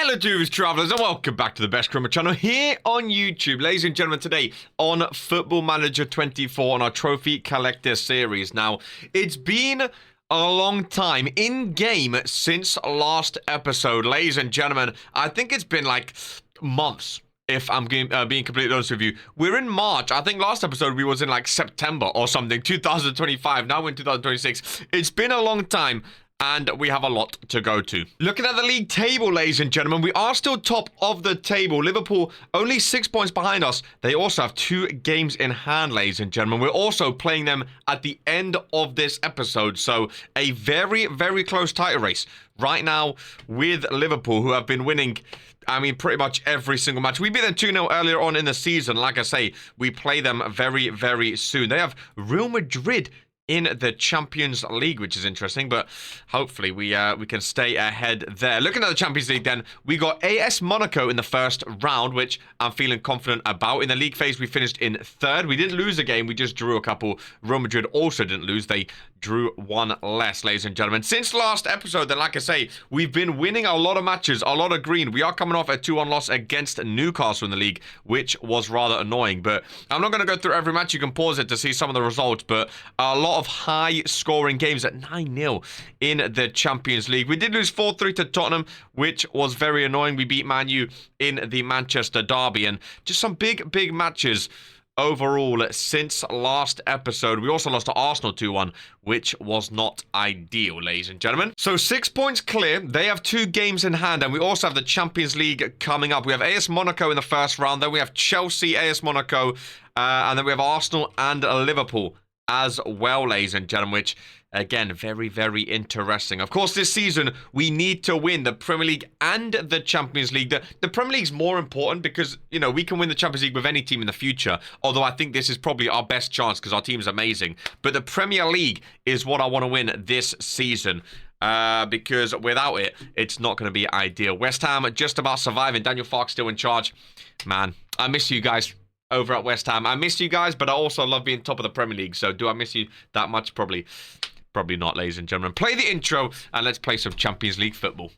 Hello Doers Travellers and welcome back to the best criminal channel here on YouTube. Ladies and gentlemen, today on Football Manager 24 on our Trophy Collector series. Now, it's been a long time in-game since last episode. Ladies and gentlemen, I think it's been like months, if I'm being completely honest with you. We're in March. I think last episode we was in like September or something, 2025. Now we're in 2026. It's been a long time. And we have a lot to go to. Looking at the league table, ladies and gentlemen, we are still top of the table. Liverpool only 6 points behind us. They also have 2 games in hand, ladies and gentlemen. We're also playing them at the end of this episode. So a very, very close title race right now with Liverpool, who have been winning, I mean, pretty much every single match. We beat them 2-0 earlier on in the season. Like I say, we play them very, very soon. They have Real Madrid in the Champions League, which is interesting, but hopefully we can stay ahead there. Looking at the Champions League then, we got AS Monaco in the first round, which I'm feeling confident about. In the league phase, we finished in 3rd. We didn't lose a game, we just drew a couple. Real Madrid also didn't lose. They drew 1 less, ladies and gentlemen. Since last episode, then, like I say, we've been winning a lot of matches, a lot of green. We are coming off a 2-1 loss against Newcastle in the league, which was rather annoying, but I'm not going to go through every match. You can pause it to see some of the results, but a lot of high-scoring games at 9-0 in the Champions League. We did lose 4-3 to Tottenham, which was very annoying. We beat Man U in the Manchester derby, and just some big matches overall since last episode. We also lost to Arsenal 2-1, which was not ideal, ladies and gentlemen. So 6 points clear. They have 2 games in hand, and we also have the Champions League coming up. We have AS Monaco in the first round, then we have Chelsea, AS Monaco, and then we have Arsenal and Liverpool as well, ladies and gentlemen, which, again, very, very interesting. Of course, this season, we need to win the Premier League and the Champions League. The Premier League's more important because, you know, we can win the Champions League with any team in the future, although I think this is probably our best chance because our team's amazing. But the Premier League is what I want to win this season. Because without it, it's not going to be ideal. West Ham just about surviving. Daniel Farke's still in charge. Man, I miss you guys over at West Ham. I miss you guys, but I also love being top of the Premier League. So do I miss you that much? Probably not, ladies and gentlemen. Play the intro and let's play some Champions League football.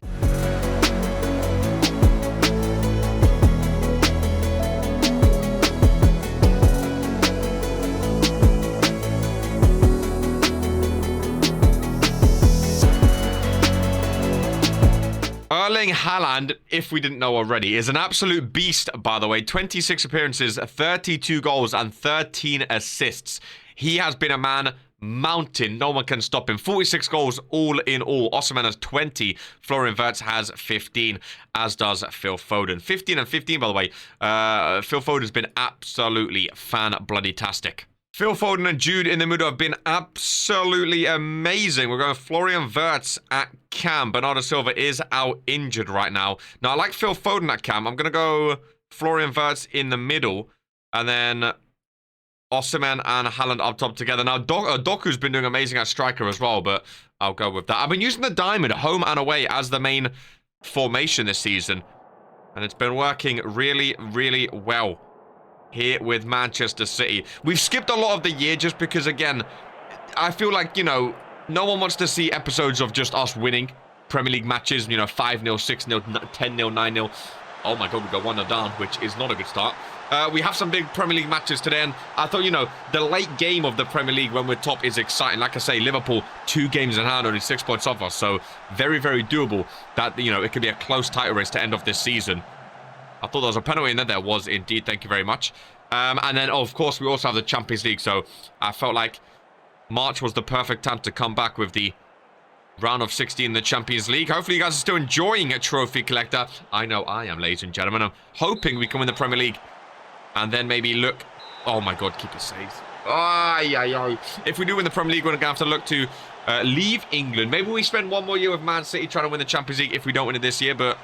Erling Haaland, if we didn't know already, is an absolute beast, by the way. 26 appearances, 32 goals, and 13 assists. He has been a man mountain. No one can stop him. 46 goals all in all. Osimhen has 20. Florian Wirtz has 15, as does Phil Foden. 15 and 15, by the way. Phil Foden's been absolutely fan-bloody-tastic. Phil Foden and Jude in the middle have been absolutely amazing. We're going Florian Wirtz at cam. Bernardo Silva is out injured right now. Now, I like Phil Foden at cam. I'm going to go Florian Wirtz in the middle. And then Osimhen and Haaland up top together. Now, Doku's been doing amazing at striker as well, but I'll go with that. I've been using the diamond, home and away, as the main formation this season. And it's been working really, really well here with Manchester City. We've skipped a lot of the year just because, again, I feel like, you know, no one wants to see episodes of just us winning Premier League matches, you know, 5-0, 6-0, 10-0, 9-0. Oh my God, we got 1-0 down, which is not a good start. We have some big Premier League matches today, and I thought, you know, the late game of the Premier League when we're top is exciting. Like I say, Liverpool, 2 games in hand, only 6 points off us, so very, very doable that, you know, it could be a close title race to end off this season. I thought there was a penalty in there. There was indeed. Thank you very much. And then, of course, we also have the Champions League, so I felt like March was the perfect time to come back with the round of 16 in the Champions League. Hopefully you guys are still enjoying a Trophy Collector. I know I am, ladies and gentlemen. I'm hoping we can win the Premier League. And then maybe look... Oh, my God, keep it safe. If we do win the Premier League, we're going to have to look to leave England. Maybe we spend 1 more year with Man City trying to win the Champions League if we don't win it this year. But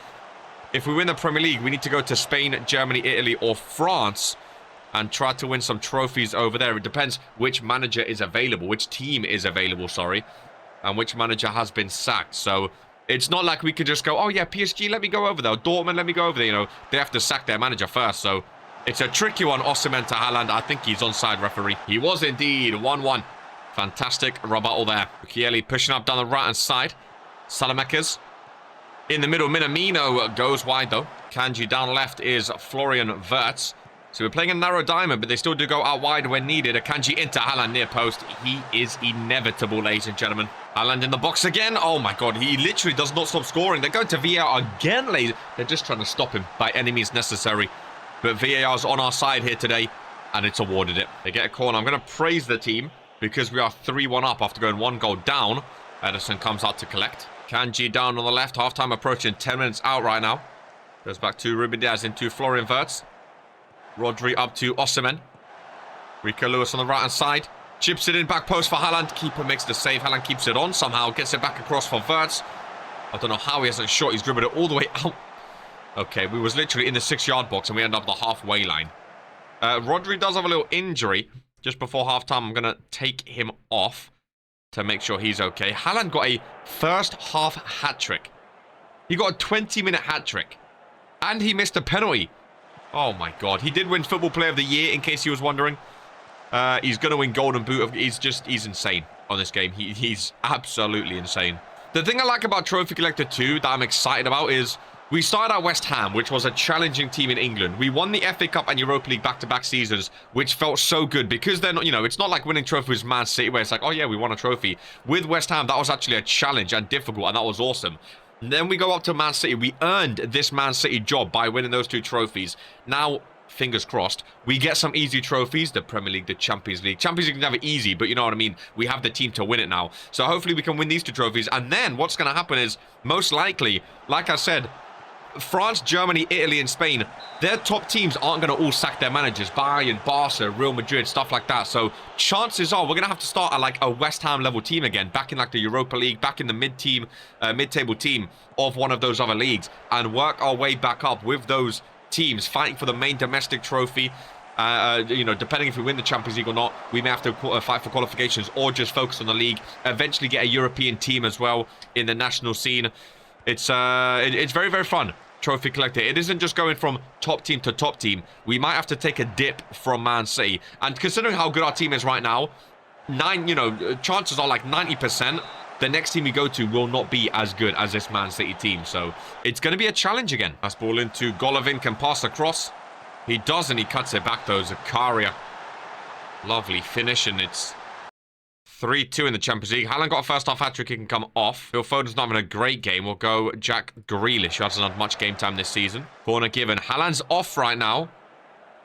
if we win the Premier League, we need to go to Spain, Germany, Italy, or France and try to win some trophies over there. It depends which manager is available, which team is available, sorry, and which manager has been sacked. So it's not like we could just go, oh yeah, PSG, let me go over there. Or Dortmund, let me go over there. You know, they have to sack their manager first. So it's a tricky one, Osimhen to Haaland. I think he's onside, referee. He was indeed 1-1. Fantastic rebuttal there. Mukiele pushing up down the right-hand side. Salamakers In the middle, Minamino goes wide, though. Kanji down left is Florian Wirtz. So we're playing a narrow diamond, but they still do go out wide when needed. Akanji into Haaland near post. He is inevitable, ladies and gentlemen. Haaland in the box again. Oh, my God. He literally does not stop scoring. They're going to VAR again, ladies. They're just trying to stop him by any means necessary. But VAR's on our side here today, and it's awarded it. They get a corner. I'm going to praise the team because we are 3-1 up after going 1 goal down. Edison comes out to collect. Kanji down on the left. Halftime approaching. 10 minutes out right now. Goes back to Ruben Diaz into Florian Wirtz. Rodri up to Osimhen. Rico Lewis on the right-hand side. Chips it in, back post for Haaland. Keeper makes the save. Haaland keeps it on somehow. Gets it back across for Wirtz. I don't know how he hasn't shot. He's dribbled it all the way out. Okay, we was literally in the 6-yard box and we end up the halfway line. Rodri does have a little injury. Just before halftime, I'm going to take him off to make sure he's okay. Haaland got a first half hat-trick. He got a 20-minute hat-trick. And he missed a penalty. Oh my God. He did win Football Player of the Year, in case you was wondering. He's going to win Golden Boot. He's insane on this game. He's absolutely insane. The thing I like about Trophy Collector 2 that I'm excited about is we started at West Ham, which was a challenging team in England. We won the FA Cup and Europa League back-to-back seasons, which felt so good because then, you know, it's not like winning trophies with Man City where it's like, oh yeah, we won a trophy. With West Ham, that was actually a challenge and difficult, and that was awesome. And then we go up to Man City. We earned this Man City job by winning those 2 trophies. Now, fingers crossed, we get some easy trophies. The Premier League, the Champions League. Champions League can have it easy, but you know what I mean? We have the team to win it now. So hopefully we can win these 2 trophies. And then what's going to happen is, most likely, like I said, France, Germany, Italy, and Spain, their top teams aren't going to all sack their managers. Bayern, Barca, Real Madrid, stuff like that. So chances are we're going to have to start at like a West Ham level team again, back in like the Europa League, back in the mid-table team of one of those other leagues, and work our way back up with those teams fighting for the main domestic trophy. You know, depending if we win the Champions League or not, we may have to fight for qualifications or just focus on the league. Eventually get a European team as well in the national scene. It's very, very fun, Trophy Collector. It isn't just going from top team to top team. We might have to take a dip from Man City. And considering how good our team is right now, chances are like 90%, the next team we go to will not be as good as this Man City team. So it's going to be a challenge again. Pass ball into Golovin, can pass across. He does, and he cuts it back though. Zakaria. Lovely finish, and it's 3-2 in the Champions League. Haaland got a first half hat-trick. He can come off. Phil Foden's not having a great game. We'll go Jack Grealish, who hasn't had much game time this season. Corner given. Haaland's off right now.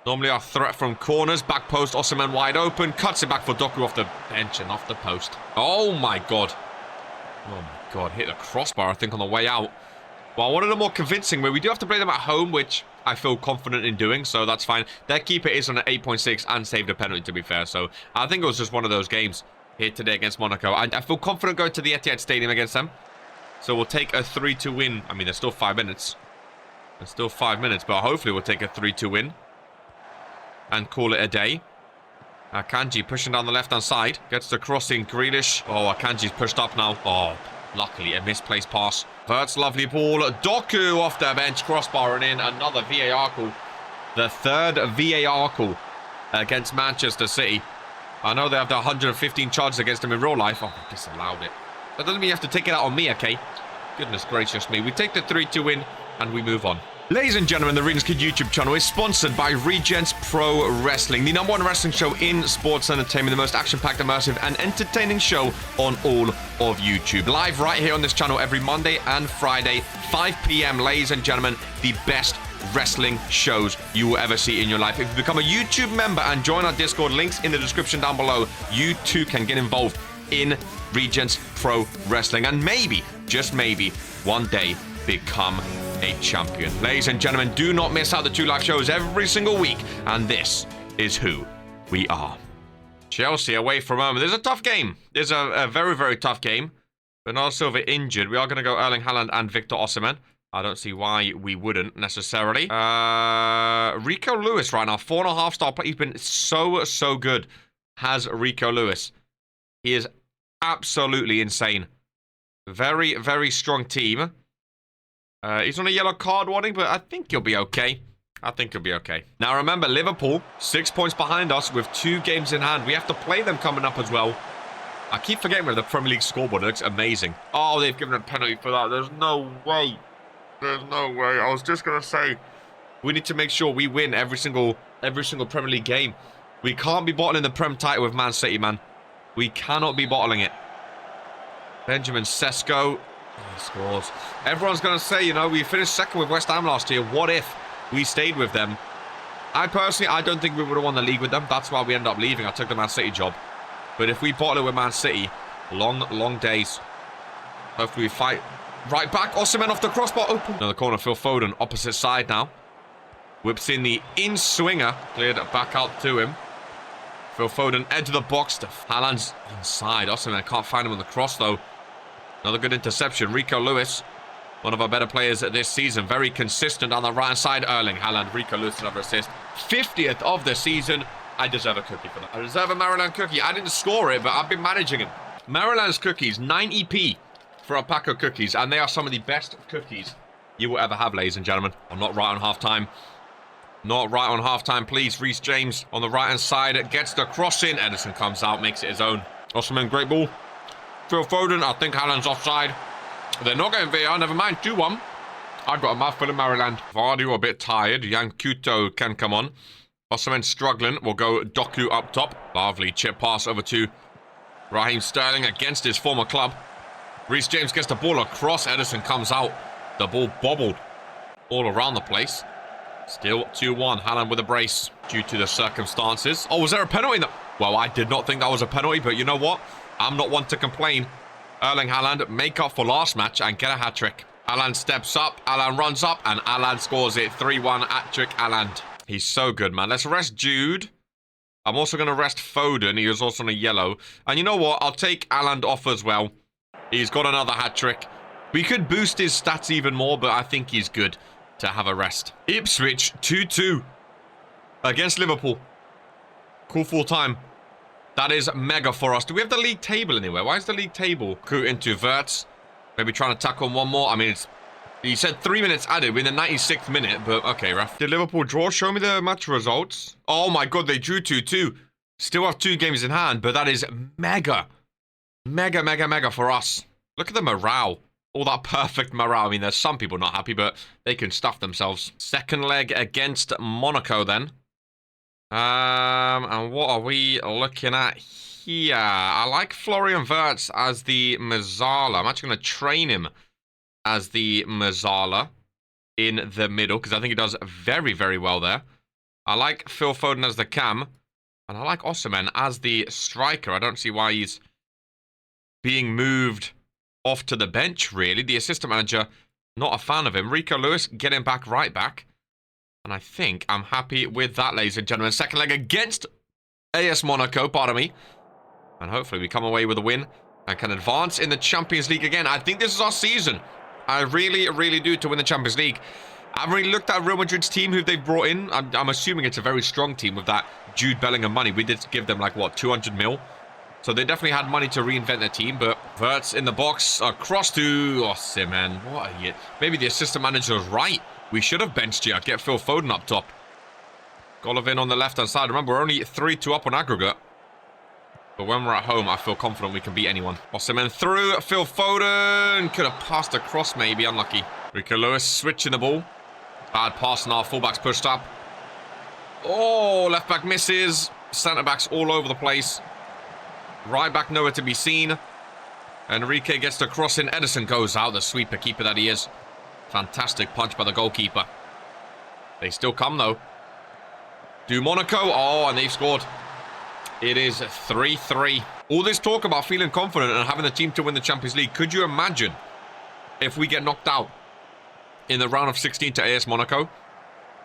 Normally our threat from corners. Back post. Osimhen wide open. Cuts it back for Doku off the bench and off the post. Oh my God. Oh my God. Hit the crossbar, I think, on the way out. Well, I wanted a more convincing way. We do have to play them at home, which I feel confident in doing, so that's fine. Their keeper is on an 8.6 and saved a penalty, to be fair. So I think it was just one of those games here today against Monaco. I feel confident going to the Etihad Stadium against them. So we'll take a 3-2 win. I mean, there's still 5 minutes. There's still 5 minutes, but hopefully we'll take a 3-2 win. And call it a day. Akanji pushing down the left-hand side. Gets the crossing. Grealish. Oh, Akanji's pushed up now. Oh, luckily a misplaced pass. Wirtz, lovely ball. Doku off the bench. Crossbar and in. Another VAR call. The 3rd VAR call against Manchester City. I know they have the 115 charges against him in real life. Oh, I disallowed it. That doesn't mean you have to take it out on me, okay? Goodness gracious me. We take the 3-2 win and we move on. Ladies and gentlemen, the Regents-k-i-d YouTube channel is sponsored by Regents Pro Wrestling, the #1 wrestling show in sports entertainment, the most action-packed, immersive, and entertaining show on all of YouTube. Live right here on this channel every Monday and Friday, 5 p.m. Ladies and gentlemen, the best wrestling shows you will ever see in your life. If you become a YouTube member and join our Discord, links in the description down below, you too can get involved in Regents Pro Wrestling and maybe, just maybe, one day become a champion. Ladies and gentlemen, do not miss out the 2 live shows every single week, and this is who we are. Chelsea away from home. There's a tough game. There's a very, very tough game. Bernardo Silva injured. We are going to go Erling Haaland and Victor Osimhen. I don't see why we wouldn't necessarily. Rico Lewis right now, 4.5 star play. He's been so good. Has Rico Lewis. He is absolutely insane. Very, very strong team. He's on a yellow card warning, but I think he'll be okay. I think he'll be okay. Now remember, Liverpool, 6 points behind us with 2 games in hand. We have to play them coming up as well. I keep forgetting about the Premier League scoreboard. It looks amazing. Oh, they've given a penalty for that. There's no way. There's no way. I was just going to say, we need to make sure we win every single Premier League game. We can't be bottling the Prem title with Man City, man. We cannot be bottling it. Benjamin Sesko. He scores. Everyone's going to say, you know, we finished second with West Ham last year. What if we stayed with them? I don't think we would have won the league with them. That's why we ended up leaving. I took the Man City job. But if we bottle it with Man City, long days. Hopefully we fight. Right back. Osimhen off the crossbar. Open. Another corner. Phil Foden. Opposite side now. Whips in the in-swinger. Cleared it back out to him. Phil Foden. Edge of the box. Haaland's inside. Osimhen can't find him on the cross, though. Another good interception. Rico Lewis. One of our better players this season. Very consistent on the right-hand side. Erling Haaland. Rico Lewis, another assist. 50th of the season. I deserve a cookie for that. I deserve a Maryland cookie. I didn't score it, but I've been managing him. Maryland's cookies. 90p for a pack of cookies. And they are some of the best cookies you will ever have, ladies and gentlemen. I'm not right on half-time. Not right on half-time, please. Reece James on the right-hand side. Gets the cross in. Ederson comes out. Makes it his own. Osimhen, great ball. Phil Foden. I think Haaland's offside. They're not getting VR. Never mind. 2-1. I've got a mouthful of Maryland. Vardy a bit tired. Yankuto can come on. Osimhen struggling. We'll go Doku up top. Lovely chip pass over to Raheem Sterling against his former club. Reece James gets the ball across. Ederson comes out. The ball bobbled all around the place. Still 2-1. Haaland with a brace due to the circumstances. Oh, was there a penalty? Well, I did not think that was a penalty, but you know what? I'm not one to complain. Erling Haaland make up for last match and get a hat-trick. Haaland steps up. Haaland runs up and Haaland scores it. 3-1 hat-trick Haaland. He's so good, man. Let's rest Jude. I'm also going to rest Foden. He was also on a yellow. And you know what? I'll take Haaland off as well. He's got another hat-trick. We could boost his stats even more, but I think he's good to have a rest. Ipswich 2-2 against Liverpool. Cool full time. That is mega for us. Do we have the league table anywhere? Why is the league table? Coup into Verts. Maybe trying to tackle one more. I mean, he said 3 minutes added. We're in the 96th minute, but okay, ref. Did Liverpool draw? Show me the match results. Oh my God, they drew 2-2. Still have 2 games in hand, but that is mega. Mega for us. Look at the morale. All that perfect morale. I mean, there's some people not happy, but they can stuff themselves. Second leg against Monaco then. And what are we looking at here? I like Florian Wirtz as the Mazzala. I'm actually going to train him as the Mazzala in the middle, because I think he does very, very well there. I like Phil Foden as the cam, and I like Osimhen as the striker. I don't see why he's being moved off to the bench, really. The assistant manager, not a fan of him. Rico Lewis getting back right back. And I think I'm happy with that, ladies and gentlemen. Second leg against AS Monaco, pardon me. And hopefully we come away with a win and can advance in the Champions League again. I think this is our season. I really do, to win the Champions League. I haven't really looked at Real Madrid's team, who they've brought in. I'm assuming it's a very strong team with that Jude Bellingham money. We did give them, like, what, 200 mil? So they definitely had money to reinvent their team. But Wirtz in the box, across to Osimhen. What a hit. Maybe the assistant manager was right. We should have benched you. Get Phil Foden up top. Golovin on the left-hand side. Remember, we're only 3-2 up on aggregate. But when we're at home, I feel confident we can beat anyone. Osimhen through. Phil Foden. Could have passed across, maybe. Unlucky. Rico Lewis switching the ball. Bad pass, and our fullback's pushed up. Oh, left back misses. Centre backs all over the place. Right back nowhere to be seen. Enrique gets the cross in. Ederson goes out. The sweeper keeper that he is. Fantastic punch by the goalkeeper. They still come, though. Do Monaco. Oh, and they've scored. It is 3-3. All this talk about feeling confident and having the team to win the Champions League. Could you imagine if we get knocked out in the round of 16 to AS Monaco?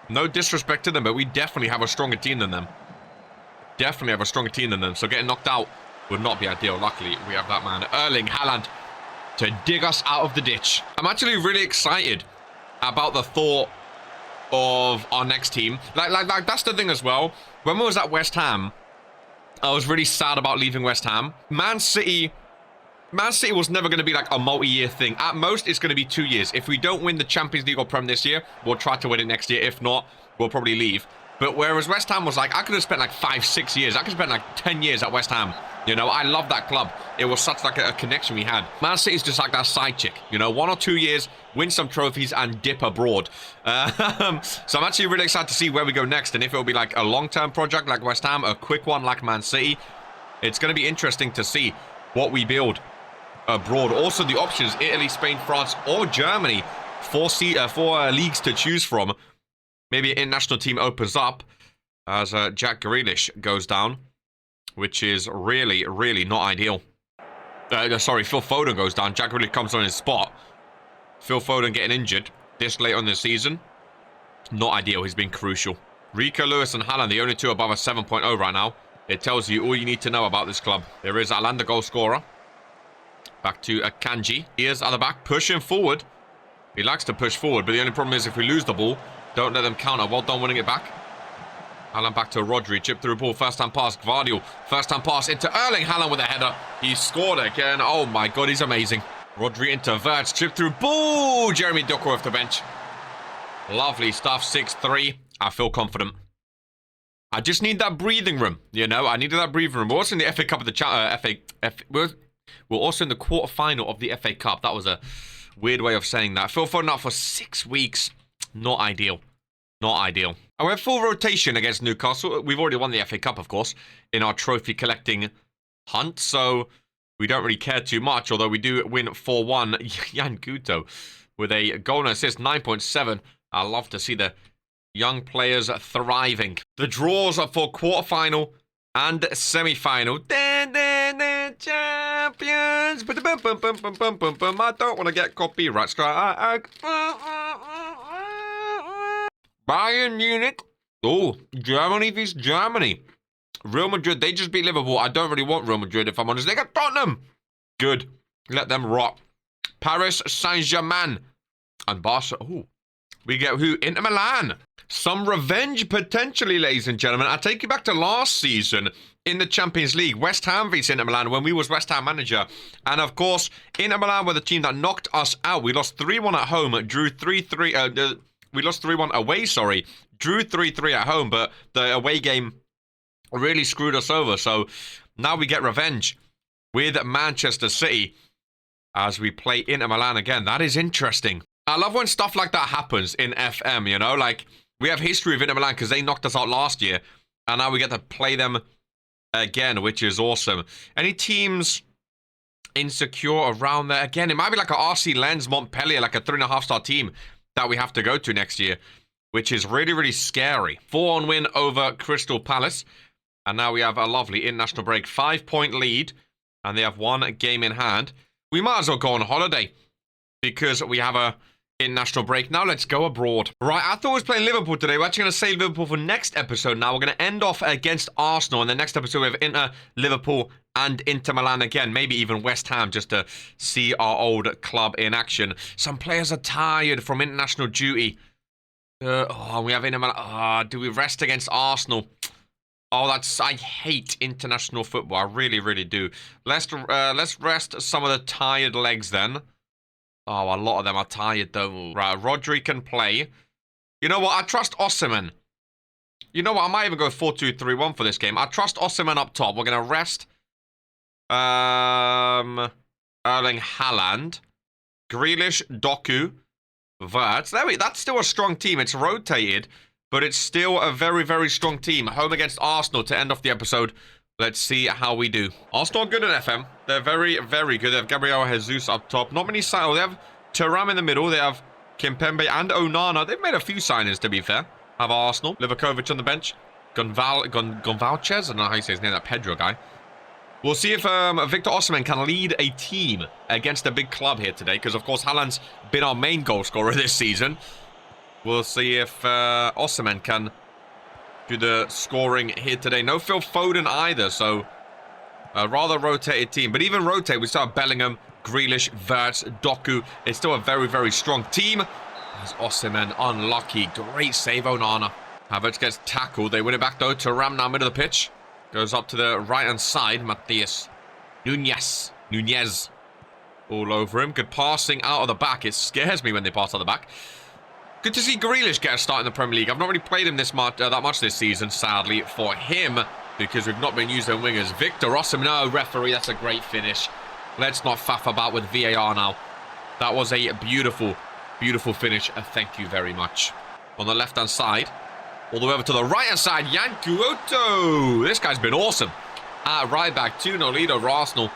No disrespect to them, but we definitely have a stronger team than them. Definitely have a stronger team than them. So getting knocked out would not be ideal. Luckily, we have that man, Erling Haaland, to dig us out of the ditch. I'm actually really excited about the thought of our next team. Like that's the thing as well. When we was at West Ham, I was really sad about leaving West Ham. Man City was never going to be like a multi-year thing. At most, it's going to be 2 years. If we don't win the Champions League or Prem this year, we'll try to win it next year. If not, we'll probably leave. But whereas West Ham was like, I could have spent like 5-6 years. I could have spent like 10 years at West Ham. You know, I love that club. It was such like a connection we had. Man City is just like that side chick. You know, 1 or 2 years, win some trophies and dip abroad. So I'm actually really excited to see where we go next. And if it'll be like a long-term project like West Ham, a quick one like Man City. It's going to be interesting to see what we build abroad. Also, the options, Italy, Spain, France, or Germany. 4 leagues to choose from. Maybe an international team opens up as Jack Grealish goes down. Which is really, really not ideal. Sorry, Phil Foden goes down. Jack Grealish comes on his spot. Phil Foden getting injured this late on the season. Not ideal. He's been crucial. Rico Lewis and Haaland, the only two above a 7.0 right now. It tells you all you need to know about this club. There is Atlanta goal scorer. Back to Akanji. He is at the back, pushing forward. He likes to push forward, but the only problem is if we lose the ball, don't let them counter. Well done winning it back. Haaland back to Rodri, chip through ball, first time pass, Gvardiol, first time pass into Erling Haaland with a header. He scored again. Oh my god, he's amazing. Rodri into Wirtz, chip through ball, Jeremy Doku off the bench. Lovely stuff, 6-3. I feel confident. I just need that breathing room, you know, I needed that breathing room. We're also in the FA Cup of the we're also in the quarterfinal of the FA Cup. That was a weird way of saying that. Phil Foden out for 6 weeks. Not ideal. Not ideal. And we have full rotation against Newcastle. We've already won the FA Cup, of course, in our trophy collecting hunt. So we don't really care too much, although we do win 4-1. Jan Guto with a goal and assist, 9.7. I love to see the young players thriving. The draws are for quarterfinal and semi-final. Champions. I don't want to get copyright strike. Bayern Munich. Oh, Germany vs Germany. Real Madrid, they just beat Liverpool. I don't really want Real Madrid, if I'm honest. They got Tottenham. Good. Let them rot. Paris Saint-Germain. And Barca. Oh, we get who? Inter Milan. Some revenge potentially, ladies and gentlemen. I take you back to last season in the Champions League. West Ham vs Inter Milan when we was West Ham manager. And of course, Inter Milan were the team that knocked us out. We lost 3-1 at home, drew 3-3... we lost 3-1 away, sorry. Drew 3-3 at home, but the away game really screwed us over. So now we get revenge with Manchester City as we play Inter Milan again. That is interesting. I love when stuff like that happens in FM, you know? Like, we have history of Inter Milan because they knocked us out last year. And now we get to play them again, which is awesome. Any teams insecure around there? Again, it might be like a RC Lens Montpellier, like a 3.5-star team that we have to go to next year, which is really, really scary. 4-1 win over Crystal Palace. And now we have a lovely international break. 5-point lead. And they have 1 game in hand. We might as well go on holiday because we have a international break. Now let's go abroad. Right, I thought we was playing Liverpool today. We're actually going to save Liverpool for next episode now. We're going to end off against Arsenal. And the next episode we have Inter, Liverpool, and Inter Milan again. Maybe even West Ham just to see our old club in action. Some players are tired from international duty. We have Inter Milan. Do we rest against Arsenal? Oh, I hate international football. I really, really do. Let's rest some of the tired legs then. Oh, a lot of them are tired though. Right, Rodri can play. You know what? I trust Osimhen. You know what? I might even go 4-2-3-1 for this game. I trust Osimhen up top. We're going to rest Erling Haaland, Grealish, Doku, Wirtz. That's still a strong team. It's rotated, but it's still a very, very strong team. Home against Arsenal to end off the episode. Let's see how we do. Arsenal are good at FM. They're very, very good. They have Gabriel Jesus up top. Not many signings. They have Thuram in the middle. They have Kimpembe and Onana. They've made a few signings, to be fair. Have Arsenal. Livakovic on the bench. Gonvalchez. I don't know how you say his name, that Pedro guy. We'll see if Victor Osimhen can lead a team against a big club here today. Because, of course, Haaland's been our main goal scorer this season. We'll see if Osimhen can do the scoring here today. No Phil Foden either, so a rather rotated team. But even rotate, we still have Bellingham, Grealish, Wirtz, Doku. It's still a very, very strong team. As Osimhen unlucky. Great save, Onana. Havertz gets tackled. They win it back, though, to Ram now, middle of the pitch. Goes up to the right-hand side. Matthias Nunez. All over him. Good passing out of the back. It scares me when they pass out of the back. Good to see Grealish get a start in the Premier League. I've not really played him that much this season, sadly, for him. because we've not been using wingers. Victor Awesome. No, referee, that's a great finish. Let's not faff about with VAR now. That was a beautiful, beautiful finish. Thank you very much. On the left-hand side, all the way over to the right-hand side, Yankuoto. This guy's been awesome. Right back, 2-0 lead over Arsenal.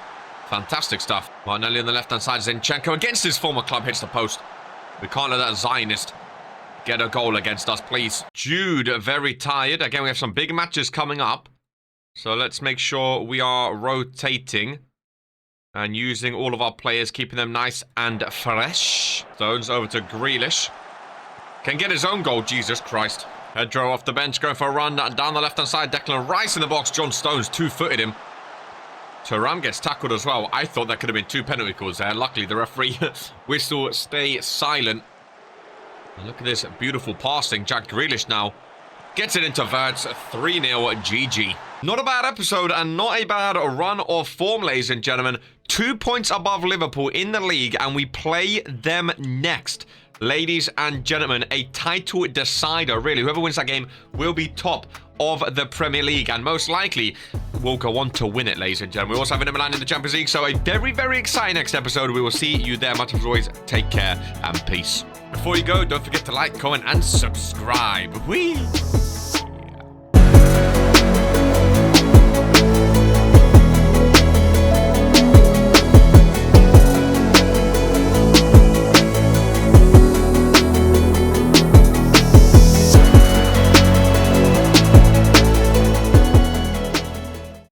Fantastic stuff. Martinelli on the left-hand side. Zinchenko against his former club hits the post. We can't let that Zionist get a goal against us, please. Jude, very tired. Again, we have some big matches coming up. So let's make sure we are rotating and using all of our players, keeping them nice and fresh. Stones over to Grealish. Can get his own goal, Jesus Christ. Pedro off the bench, going for a run down the left-hand side. Declan Rice in the box. John Stones two-footed him. Thuram gets tackled as well. I thought that could have been 2 penalty calls there. Luckily, the referee whistle stay silent. And look at this beautiful passing. Jack Grealish now gets it into Verts. 3-0 GG. Not a bad episode and not a bad run of form, ladies and gentlemen. 2 points above Liverpool in the league, and we play them next. Ladies and gentlemen, a title decider, really. Whoever wins that game will be top of the Premier League, and most likely will go on to win it, ladies and gentlemen. We also have Inter Milan in the Champions League, so a very, very exciting next episode. We will see you there. Much as always, take care and peace. Before you go, don't forget to like, comment, and subscribe. Whee!